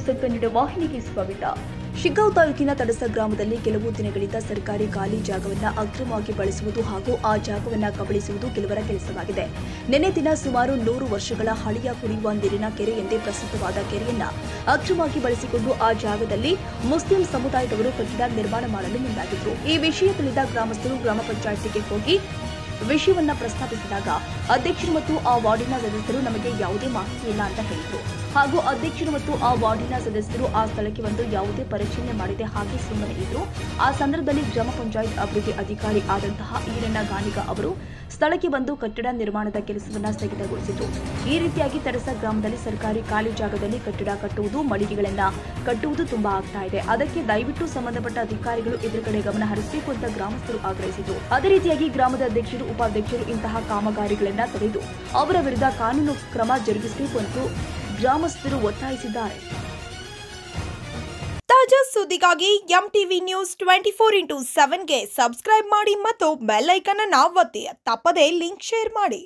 News Kannada ವಾಹಿನಿಗೆ ಸ್ವಾಗತ. ಶಿಗ್ಗಾಂವ್ ತಾಲೂಕಿನ ತಡಸ ಗ್ರಾಮದಲ್ಲಿ ಕೆಲವು ದಿನಗಳಿಂದ ಸರ್ಕಾರಿ ಖಾಲಿ ಜಾಗವನ್ನು ಅಕ್ರಮವಾಗಿ ಬಳಸುವುದು ಹಾಗೂ ಆ ಜಾಗವನ್ನು ಕಬಳಿಸುವುದು ಕೆಲವರ ಕೆಲಸವಾಗಿದೆ. ನಿನ್ನೆ ದಿನ ಸುಮಾರು 100 ವರ್ಷಗಳ ಹಳೆಯ ಕುಡಿಯುವ ನೀರಿನ ಕೆರೆ ಎಂದೇ ಪ್ರಸಿದ್ಧವಾದ ಕೆರೆಯನ್ನ ಅಕ್ರಮವಾಗಿ ಬಳಸಿಕೊಂಡು ಆ ಜಾಗದಲ್ಲಿ ಮುಸ್ಲಿಂ ಸಮುದಾಯದವರು ಕಟ್ಟಡ ನಿರ್ಮಾಣ ಮಾಡಲು ಮುಂದಾಗಿದ್ರು. ಈ ವಿಷಯ ತಿಳಿದ ಗ್ರಾಮಸ್ಥರು ಗ್ರಾಮ ಪಂಚಾಯಿತಿಗೆ ಹೋಗಿ ವಿಷಯವನ್ನ ಪ್ರಸ್ತಾಪಿಸಿದಾಗ ಅಧ್ಯಕ್ಷರು ಮತ್ತು ಆ ವಾರ್ಡಿನ ಸದಸ್ಯರು ನಮಗೆ ಯಾವುದೇ ಮಾಹಿತಿ ಇಲ್ಲ ಅಂತ ಹೇಳಿದ್ರು. ಹಾಗೂ ಅಧ್ಯಕ್ಷರು ಮತ್ತು ಆ ವಾರ್ಡಿನ ಸದಸ್ಯರು ಆ ಸ್ಥಳಕ್ಕೆ ಬಂದು ಯಾವುದೇ ಪರಿಶೀಲನೆ ಮಾಡದೆ ಹಾಗೆ ಸುಮ್ಮನೆ ಇದ್ರು. ಆ ಸಂದರ್ಭದಲ್ಲಿ ಗ್ರಾಮ ಪಂಚಾಯತ್ ಅಭಿವೃದ್ಧಿ ಅಧಿಕಾರಿ ಆದಂತಹ ಈರಣ್ಣ ಗಾಣಿಗ ಅವರು ಸ್ಥಳಕ್ಕೆ ಬಂದು ಕಟ್ಟಡ ನಿರ್ಮಾಣದ ಕೆಲಸವನ್ನ ಸ್ಥಗಿತಗೊಳಿಸಿದ್ರು. ಈ ರೀತಿಯಾಗಿ ತಡಸ ಗ್ರಾಮದಲ್ಲಿ ಸರ್ಕಾರಿ ಖಾಲಿ ಜಾಗದಲ್ಲಿ ಕಟ್ಟಡ ಕಟ್ಟುವುದು, ಮಳಿಗೆಗಳನ್ನ ಕಟ್ಟುವುದು ತುಂಬಾ ಆಗ್ತಾ ಇದೆ. ಅದಕ್ಕೆ ದಯವಿಟ್ಟು ಸಂಬಂಧಪಟ್ಟ ಅಧಿಕಾರಿಗಳು ಇದರ ಕಡೆ ಗಮನ ಹರಿಸಬೇಕು ಅಂತ ಗ್ರಾಮಸ್ಥರು ಆಗ್ರಹಿಸಿದ್ರು. ಅದೇ ರೀತಿಯಾಗಿ ಗ್ರಾಮದ ಅಧ್ಯಕ್ಷರು, ಉಪಾಧ್ಯಕ್ಷರು ಇಂತಹ ಕಾಮಗಾರಿಗಳನ್ನ ತಡೆದು ಅವರ ವಿರುದ್ಧ ಕಾನೂನು ಕ್ರಮ ಜರುಗಿಸಬೇಕು ಎಂದು ಗ್ರಾಮಸ್ಥರು ಒತ್ತಾಯಿಸಿದ್ದಾರೆ. ತಾಜಾ ಸುದ್ದಿಗಾಗಿ ಎಂಟಿವಿ ನ್ಯೂಸ್ 24x7 ಗೆ ಸಬ್ಸ್ಕ್ರೈಬ್ ಮಾಡಿ ಮತ್ತು ಬೆಲ್ ಐಕಾನ್ ಅನ್ನು ಒತ್ತಿ. ತಪ್ಪದೇ ಲಿಂಕ್ ಶೇರ್ ಮಾಡಿ.